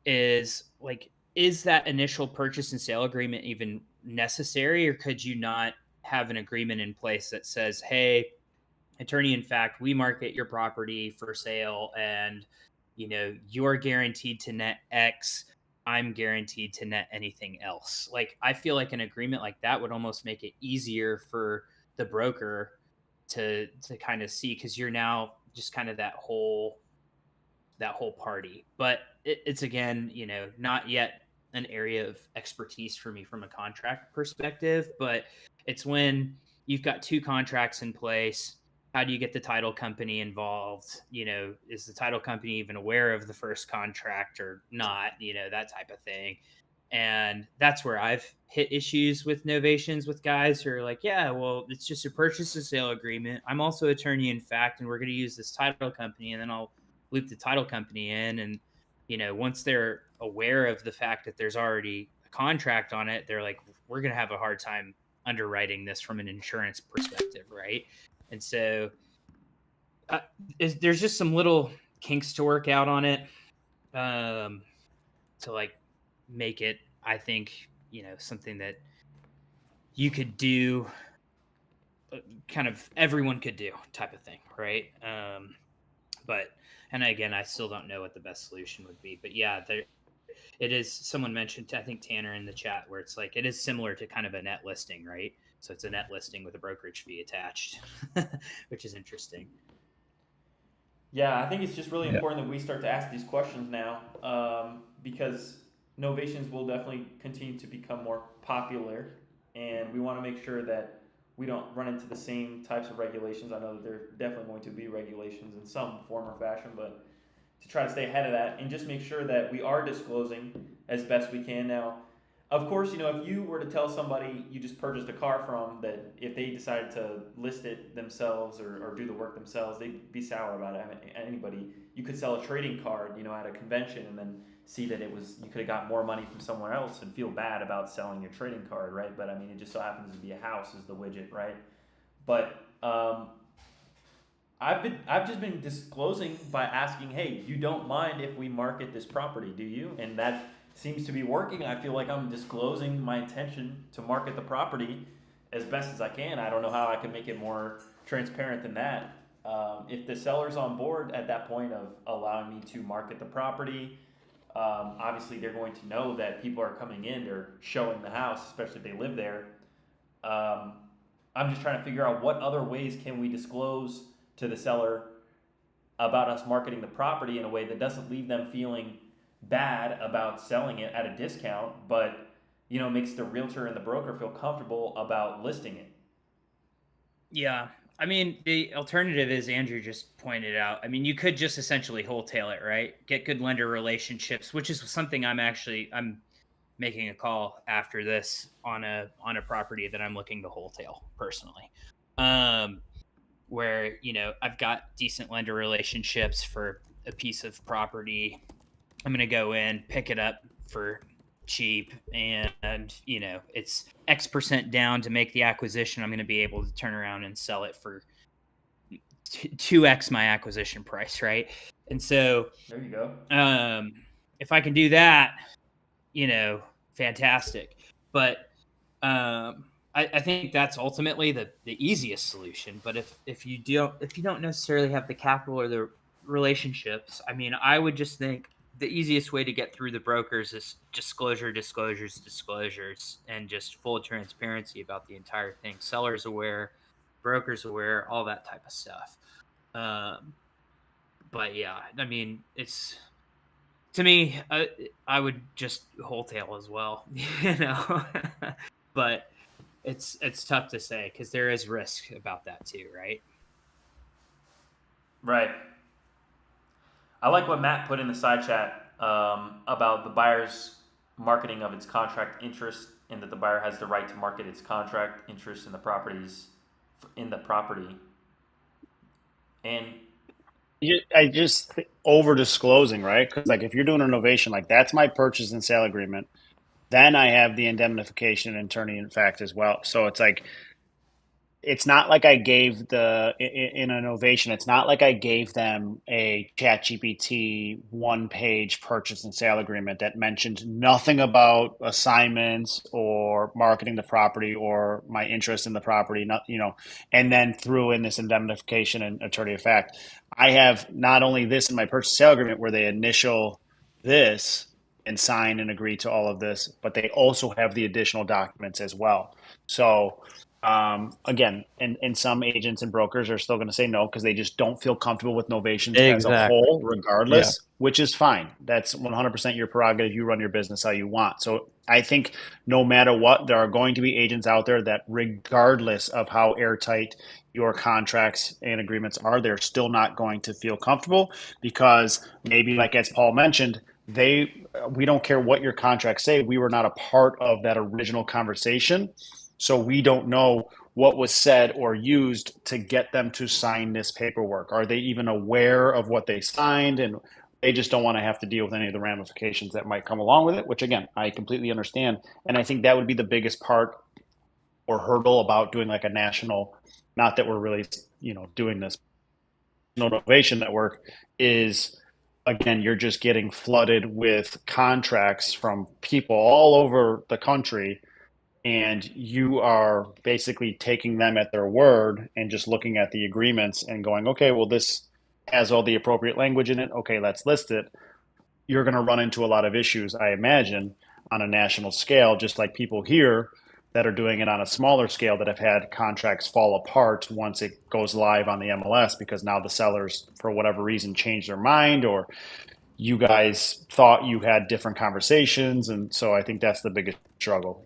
is like, is that initial purchase and sale agreement even necessary, or could you not have an agreement in place that says, hey, attorney in fact, we market your property for sale, and you're guaranteed to net X, I'm guaranteed to net anything else. Like, I feel like an agreement like that would almost make it easier for the broker to kind of see, because you're now just kind of that whole party. But it's again, not yet an area of expertise for me from a contract perspective, but it's when you've got two contracts in place. How do you get the title company involved? Is the title company even aware of the first contract or not? That type of thing. And that's where I've hit issues with novations with guys who are like, yeah, well, it's just a purchase and sale agreement. I'm also attorney in fact, and we're going to use this title company, and then I'll loop the title company in. And once they're aware of the fact that there's already a contract on it, they're like, we're going to have a hard time underwriting this from an insurance perspective, right? And so there's just some little kinks to work out on it, to like make it, I think, something that you could do, kind of everyone could do type of thing, right? But and again, I still don't know what the best solution would be. But yeah, it is. Someone mentioned, I think Tanner in the chat, where it's like it is similar to kind of a net listing, right? So it's a net listing with a brokerage fee attached, which is interesting. Yeah, I think it's just really important that we start to ask these questions now, because novations will definitely continue to become more popular, and we want to make sure that we don't run into the same types of regulations. I know that there are definitely going to be regulations in some form or fashion, but to try to stay ahead of that and just make sure that we are disclosing as best we can. Now, of course, if you were to tell somebody you just purchased a car from that, if they decided to list it themselves or do the work themselves, they'd be sour about it. I mean, anybody, you could sell a trading card, at a convention and then see that you could have got more money from somewhere else and feel bad about selling your trading card, right? But I mean, it just so happens to be a house is the widget, right? But I've just been disclosing by asking, hey, you don't mind if we market this property, do you? And that seems to be working. I feel like I'm disclosing my intention to market the property as best as I can. I don't know how I can make it more transparent than that. If the seller's on board at that point of allowing me to market the property, obviously they're going to know that people are coming in, they're showing the house, especially if they live there. I'm just trying to figure out what other ways can we disclose to the seller about us marketing the property in a way that doesn't leave them feeling bad about selling it at a discount, but makes the realtor and the broker feel comfortable about listing it. Yeah. I mean, the alternative is Andrew just pointed out. I mean, you could just essentially wholesale it, right? Get good lender relationships, which is something I'm making a call after this on a property that I'm looking to wholesale personally. Where, you know, I've got decent lender relationships for a piece of property. I'm going to go in, pick it up for cheap, and, you know, it's X% down to make the acquisition. I'm going to be able to turn around and sell it for 2x my acquisition price, right? And so There you go. if I can do that, you know, fantastic. But I think that's ultimately the easiest solution. But if you don't necessarily have the capital or the relationships, I mean, I would just think the easiest way to get through the brokers is disclosures, and just full transparency about the entire thing. Sellers aware, brokers aware, all that type of stuff. But yeah, I mean, it's, to me, I would just wholesale as well, you know. But it's tough to say because there is risk about that too, right? Right. I like what Matt put in the side chat about the buyer's marketing of its contract interest, and that the buyer has the right to market its contract interest in the property. And I just over disclosing, right? Because like if you're doing a novation, like that's my purchase and sale agreement. Then I have the indemnification and attorney in fact as well. So it's like, it's not like I gave in a novation, it's not like I gave them a ChatGPT 1-page purchase and sale agreement that mentioned nothing about assignments or marketing the property or my interest in the property, not, you know, and then threw in this indemnification and attorney of fact. I have not only this in my purchase and sale agreement where they initial this and sign and agree to all of this, but they also have the additional documents as well. So again, and some agents and brokers are still going to say no because they just don't feel comfortable with novations as a Exactly. whole, regardless, which is fine. That's 100% your prerogative. You run your business how you want. So I think no matter what, there are going to be agents out there that, regardless of how airtight your contracts and agreements are, they're still not going to feel comfortable because maybe, like as Paul mentioned, we don't care what your contracts say. We were not a part of that original conversation. So we don't know what was said or used to get them to sign this paperwork. Are they even aware of what they signed? And they just don't want to have to deal with any of the ramifications that might come along with it, which again, I completely understand. And I think that would be the biggest part or hurdle about doing like a national, not that we're really, you know, doing this innovation network, is again, you're just getting flooded with contracts from people all over the country, and you are basically taking them at their word and just looking at the agreements and going, okay, well, this has all the appropriate language in it. Okay, let's list it. You're going to run into a lot of issues, I imagine, on a national scale, just like people here that are doing it on a smaller scale that have had contracts fall apart once it goes live on the MLS because now the sellers, for whatever reason, changed their mind, or you guys thought you had different conversations. And so I think that's the biggest struggle.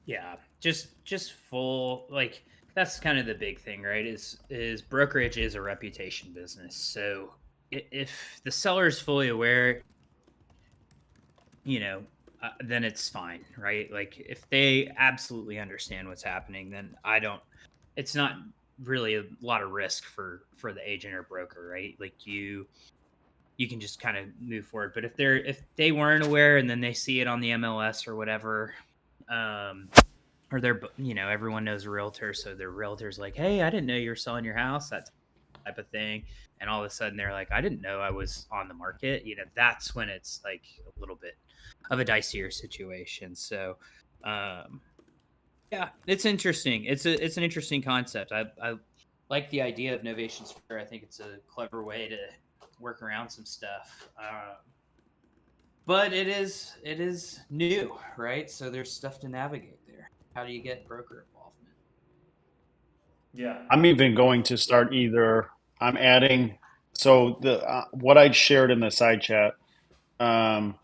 Yeah, just full, like, that's kind of the big thing, right? Is brokerage is a reputation business. So if the seller is fully aware, you know, then it's fine, right? Like if they absolutely understand what's happening, then it's not really a lot of risk for the agent or broker, right? Like you can just kind of move forward. But if they weren't aware and then they see it on the MLS or whatever, or they're, you know, everyone knows a realtor, so their realtor's like, hey, I didn't know you were selling your house, that type of thing. And all of a sudden they're like, I didn't know I was on the market. You know, that's when it's like a little bit of a dicier situation. So, yeah, it's interesting. It's an interesting concept. I like the idea of Novations Fair. I think it's a clever way to work around some stuff. But it is new, right? So there's stuff to navigate there. How do you get broker involvement? yeah, I'm even going to start I'm adding, so what I shared in the side chat, on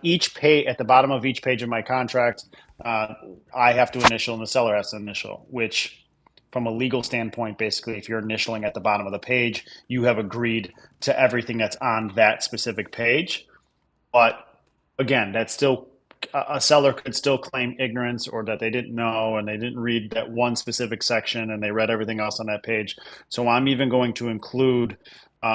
each page, at the bottom of each page of my contract, I have to initial and the seller has to initial, which from a legal standpoint, basically, if you're initialing at the bottom of the page, you have agreed to everything that's on that specific page. But again, that's still a seller could still claim ignorance or that they didn't know and they didn't read that one specific section and they read everything else on that page. So I'm even going to include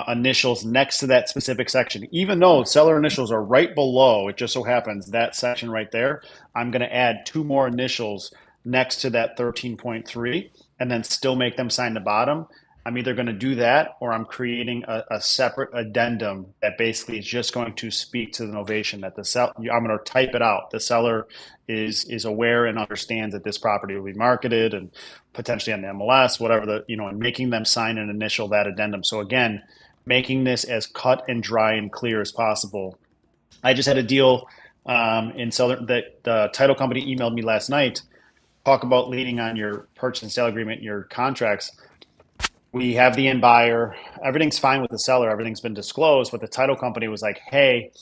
initials next to that specific section, even though seller initials are right below. It just so happens that section right there, I'm going to add 2 more initials next to that 13.3 and then still make them sign the bottom. I'm either going to do that or I'm creating a separate addendum that basically is just going to speak to the novation that I'm going to type it out. The seller is aware and understands that this property will be marketed and potentially on the MLS, whatever and making them sign and initial that addendum. So again, making this as cut and dry and clear as possible. I just had a deal in seller that the title company emailed me last night. Talk about leaning on your purchase and sale agreement, your contracts. We have the end buyer. Everything's fine with the seller. Everything's been disclosed, but the title company was like, "Hey,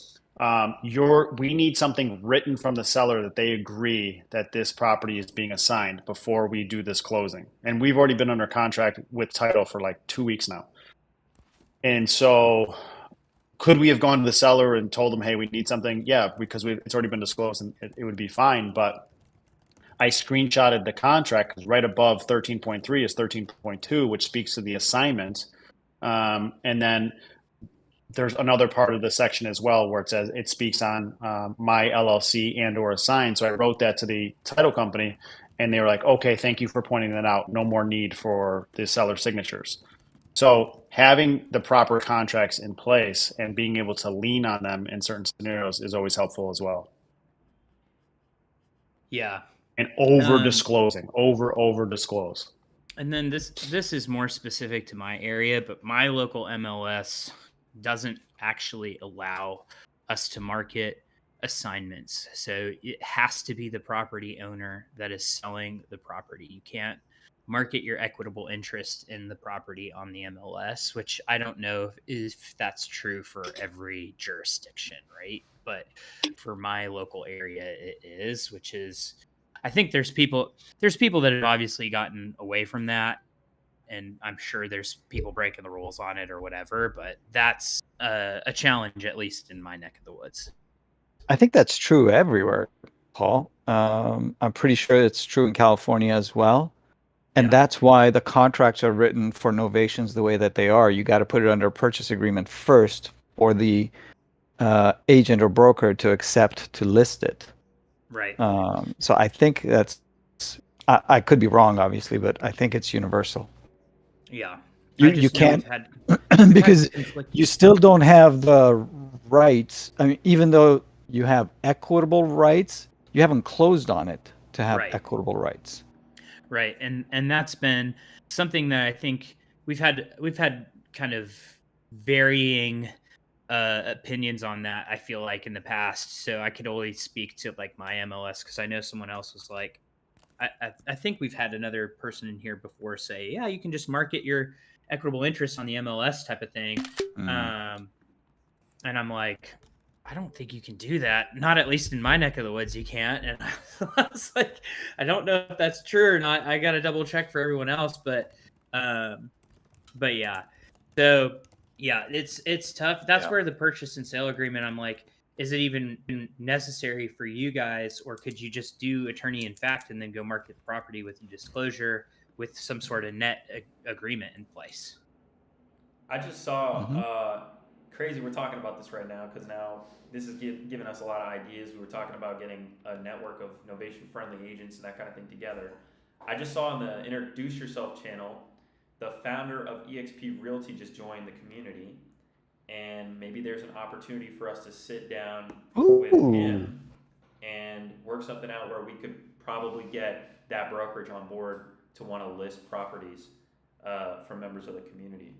we need something written from the seller that they agree that this property is being assigned before we do this closing." And we've already been under contract with title for like 2 weeks now. And so, could we have gone to the seller and told them, "Hey, we need something"? Yeah, because it's already been disclosed, and it would be fine. But I screenshotted the contract because right above 13.3 is 13.2, which speaks to the assignment. And then there's another part of the section as well where it says it speaks on my LLC and or assign. So I wrote that to the title company and they were like, "Okay, thank you for pointing that out. No more need for the seller signatures." So having the proper contracts in place and being able to lean on them in certain scenarios is always helpful as well. Yeah. And over disclose. And then this is more specific to my area, but my local MLS doesn't actually allow us to market assignments. So it has to be the property owner that is selling the property. You can't market your equitable interest in the property on the MLS, which I don't know if that's true for every jurisdiction, right? But for my local area, it is, which is, I think there's people that have obviously gotten away from that, and I'm sure there's people breaking the rules on it or whatever, but that's a challenge, at least in my neck of the woods. I think that's true everywhere, Paul. I'm pretty sure it's true in California as well. And that's why the contracts are written for novations the way that they are. You got to put it under a purchase agreement first for the agent or broker to accept to list it. Right. So I think I could be wrong, obviously, but I think it's universal. Yeah. You can't, because you still don't have the rights. I mean, even though you have equitable rights, you haven't closed on it to have equitable rights. Right. And that's been something that I think we've had kind of varying opinions on that, I feel like, in the past. So I could only speak to like my MLS, because I know someone else was like, I think we've had another person in here before say, yeah, you can just market your equitable interest on the MLS type of thing. And I'm like, I don't think you can do that. Not at least in my neck of the woods, you can't. And I was like, I don't know if that's true or not. I got to double check for everyone else, but yeah. So yeah, it's tough. That's where the purchase and sale agreement, I'm like, is it even necessary for you guys, or could you just do attorney in fact and then go market the property with a disclosure with some sort of net agreement in place? I just saw crazy. We're talking about this right now because now this is giving us a lot of ideas. We were talking about getting a network of novation-friendly agents and that kind of thing together. I just saw on the Introduce Yourself channel, the founder of eXp Realty just joined the community, and maybe there's an opportunity for us to sit down with him and work something out where we could probably get that brokerage on board to want to list properties from members of the community.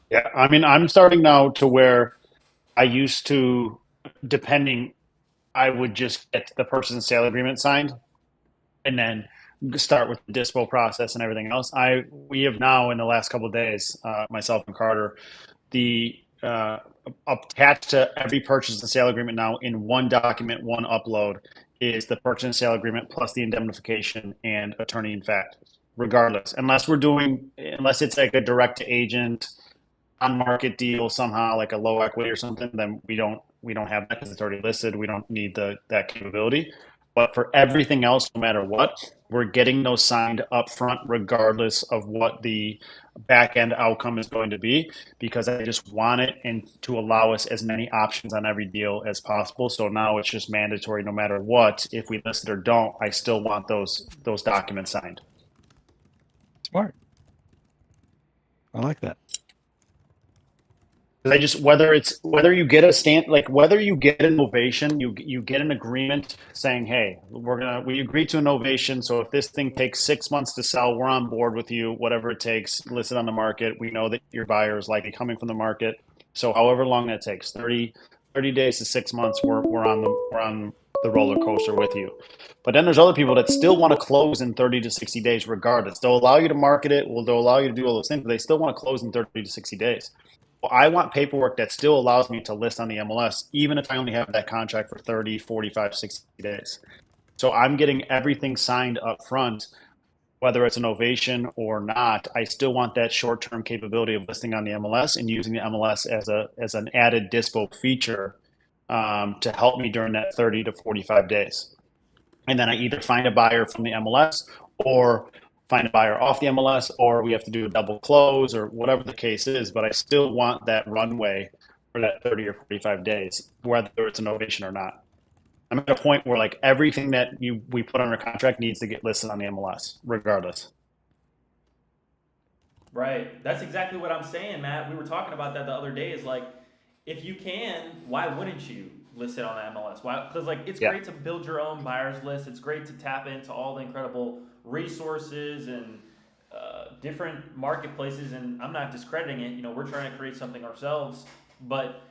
Yeah, I mean, I'm starting now to where I used to, depending, I would just get the purchase and sale agreement signed and then start with the dispo process and everything else. We have now, in the last couple of days, myself and Carter, attached to every purchase and sale agreement now in one document, one upload, is the purchase and sale agreement plus the indemnification and attorney in fact, regardless, unless it's like a direct to agent on-market deal somehow, like a low equity or something, then we don't have that because it's already listed. We don't need that capability. But for everything else, no matter what, we're getting those signed up front, regardless of what the back end outcome is going to be, because I just want it and to allow us as many options on every deal as possible. So now it's just mandatory, no matter what. If we list it or don't, I still want those documents signed. Smart. I like that. I just, whether you get a stand, like whether you get an ovation, you get an agreement saying, hey, we agree to an ovation. So if this thing takes 6 months to sell, we're on board with you, whatever it takes, list it on the market. We know that your buyer is likely coming from the market. So however long that takes, 30 days to 6 months, we're on the roller coaster with you. But then there's other people that still want to close in 30 to 60 days regardless. They'll allow you to market it. They'll allow you to do all those things, but they still want to close in 30 to 60 days. Well, I want paperwork that still allows me to list on the MLS, even if I only have that contract for 30, 45, 60 days. So I'm getting everything signed up front, whether it's an ovation or not. I still want that short-term capability of listing on the MLS and using the MLS as an added dispo feature to help me during that 30 to 45 days. And then I either find a buyer from the MLS or find a buyer off the MLS, or we have to do a double close or whatever the case is. But I still want that runway for that 30 or 45 days, whether it's an ovation or not. I'm at a point where like everything that we put under contract needs to get listed on the MLS, regardless. Right. That's exactly what I'm saying, Matt. We were talking about that the other day. Is like, if you can, why wouldn't you list it on the MLS? Why? Because like it's great to build your own buyers list. It's great to tap into all the incredible resources and different marketplaces. And I'm not discrediting it. You know, we're trying to create something ourselves, but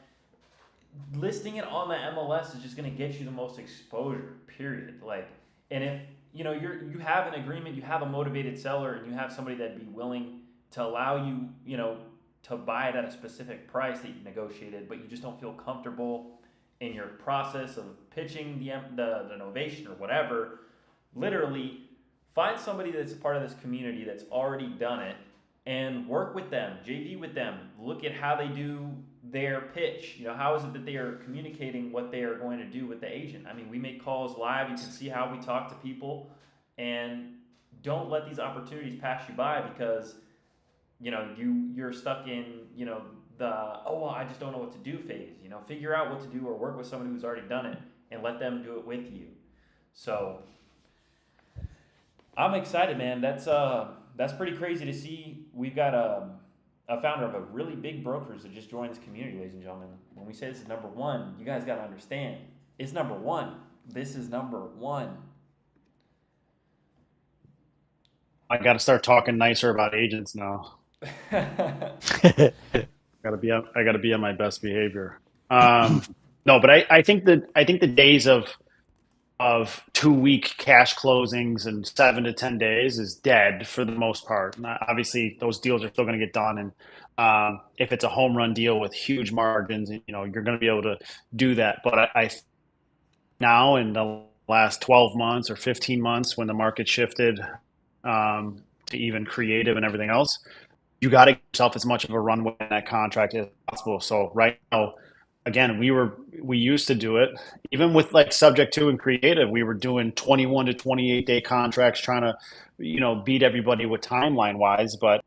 listing it on the MLS is just going to get you the most exposure. Period. Like, and if you know you have an agreement, you have a motivated seller, and you have somebody that'd be willing to allow you, you know, to buy it at a specific price that you negotiated, but you just don't feel comfortable in your process of pitching the novation or whatever. Literally, find somebody that's part of this community that's already done it and work with them, JV with them. Look at how they do their pitch. You know, how is it that they are communicating what they are going to do with the agent? I mean, we make calls live. You can see how we talk to people, and don't let these opportunities pass you by because, you know, you're stuck in, you know, I just don't know what to do phase. You know, figure out what to do or work with someone who's already done it and let them do it with you. So I'm excited, man. That's pretty crazy to see. We've got a founder of a really big brokerage that just joined this community, ladies and gentlemen. When we say this is number one, you guys got to understand, it's number one. This is number one. I got to start talking nicer about agents now. I got to be on my best behavior. No, but I think the days of 2-week cash closings and 7 to 10 days is dead for the most part. And obviously, those deals are still going to get done. And if it's a home run deal with huge margins, you know, you're going to be able to do that. But I now in the last 12 months or 15 months, when the market shifted to even creative and everything else, you got to give yourself as much of a runway in that contract as possible. So right now, again, we used to do it even with like subject to and creative. We were doing 21 to 28 day contracts, trying to, you know, beat everybody with timeline wise. But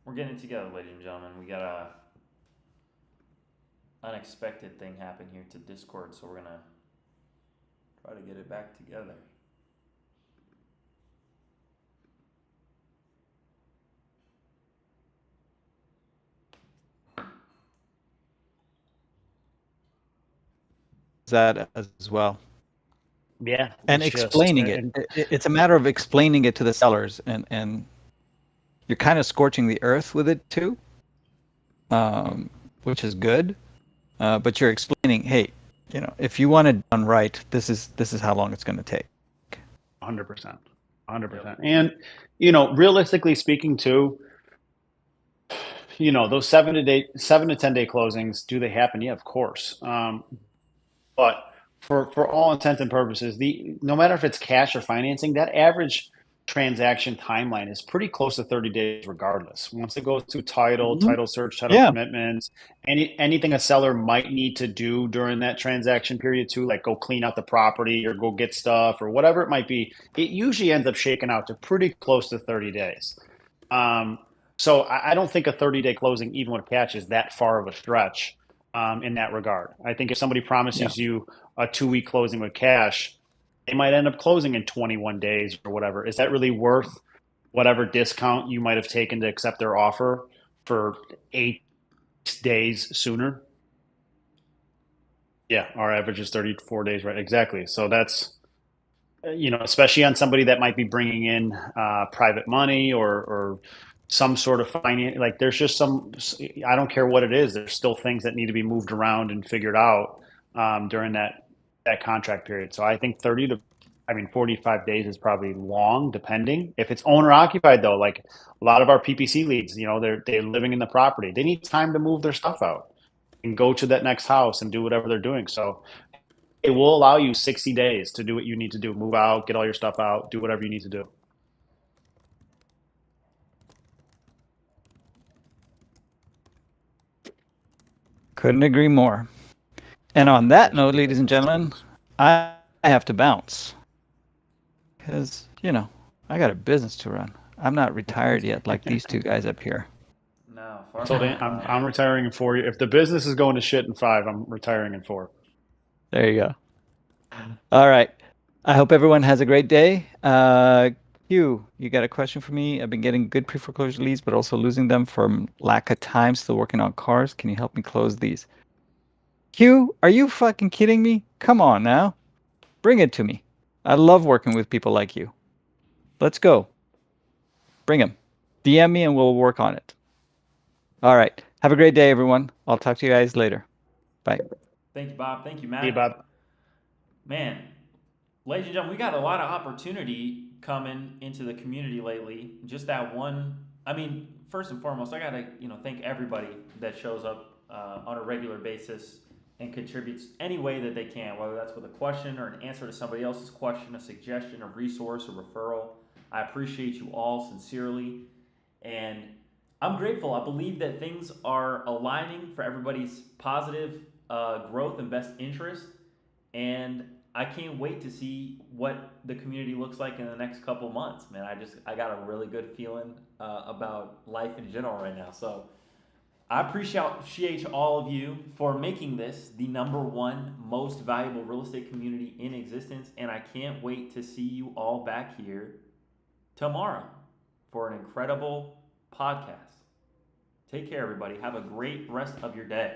we're getting it together, ladies and gentlemen. We got a unexpected thing happen here to Discord, so we're gonna try to get it back together. That as well. yeah, And explaining it. It's a matter of explaining it to the sellers, and you're kind of scorching the earth with it too, which is good. But you're explaining, hey, you know, if you want it done right, this is how long it's going to take. 100%. And, you know, realistically speaking too, you know, those 7 to 10 day closings, do they happen? Yeah, of course. But for all intents and purposes, no matter if it's cash or financing, that average transaction timeline is pretty close to 30 days regardless. Once it goes through title, Mhm. title search, title Yeah. commitments, anything a seller might need to do during that transaction period too, like go clean out the property or go get stuff or whatever it might be, it usually ends up shaking out to pretty close to 30 days. So I don't think a 30-day closing, even with cash, is that far of a stretch in that regard. I think if somebody promises you a 2-week closing with cash, they might end up closing in 21 days or whatever. Is that really worth whatever discount you might have taken to accept their offer for 8 days sooner? Yeah, our average is 34 days, right? Exactly. So that's, especially on somebody that might be bringing in private money or some sort of finance. Like there's just I don't care what it is. There's still things that need to be moved around and figured out during that contract period. So I think 45 days is probably long, depending. If it's owner occupied though, like a lot of our PPC leads, they're living in the property. They need time to move their stuff out and go to that next house and do whatever they're doing. So it will allow you 60 days to do what you need to do, move out, get all your stuff out, do whatever you need to do. Couldn't agree more. And on that note, ladies and gentlemen, I have to bounce because, I got a business to run. I'm not retired yet like these two guys up here. No, far So from I'm retiring in 4 years. If the business is going to shit in 5, I'm retiring in 4. There you go. All right. I hope everyone has a great day. Hugh, you got a question for me? I've been getting good pre-foreclosure leads, but also losing them from lack of time, still working on cars. Can you help me close these? Hugh, are you fucking kidding me? Come on now. Bring it to me. I love working with people like you. Let's go. Bring them. DM me and we'll work on it. All right. Have a great day, everyone. I'll talk to you guys later. Bye. Thank you, Bob. Thank you, Matt. Hey, Bob. Man, ladies and gentlemen, we got a lot of opportunity coming into the community lately. Just that one. I mean, first and foremost, I gotta thank everybody that shows up on a regular basis and contributes any way that they can, whether that's with a question or an answer to somebody else's question, a suggestion, a resource, a referral. I appreciate you all sincerely, and I'm grateful. I believe that things are aligning for everybody's positive growth and best interest, and I can't wait to see what the community looks like in the next couple months, man. I got a really good feeling about life in general right now. So I appreciate all of you for making this the #1 most valuable real estate community in existence, and I can't wait to see you all back here tomorrow for an incredible podcast. Take care, everybody. Have a great rest of your day.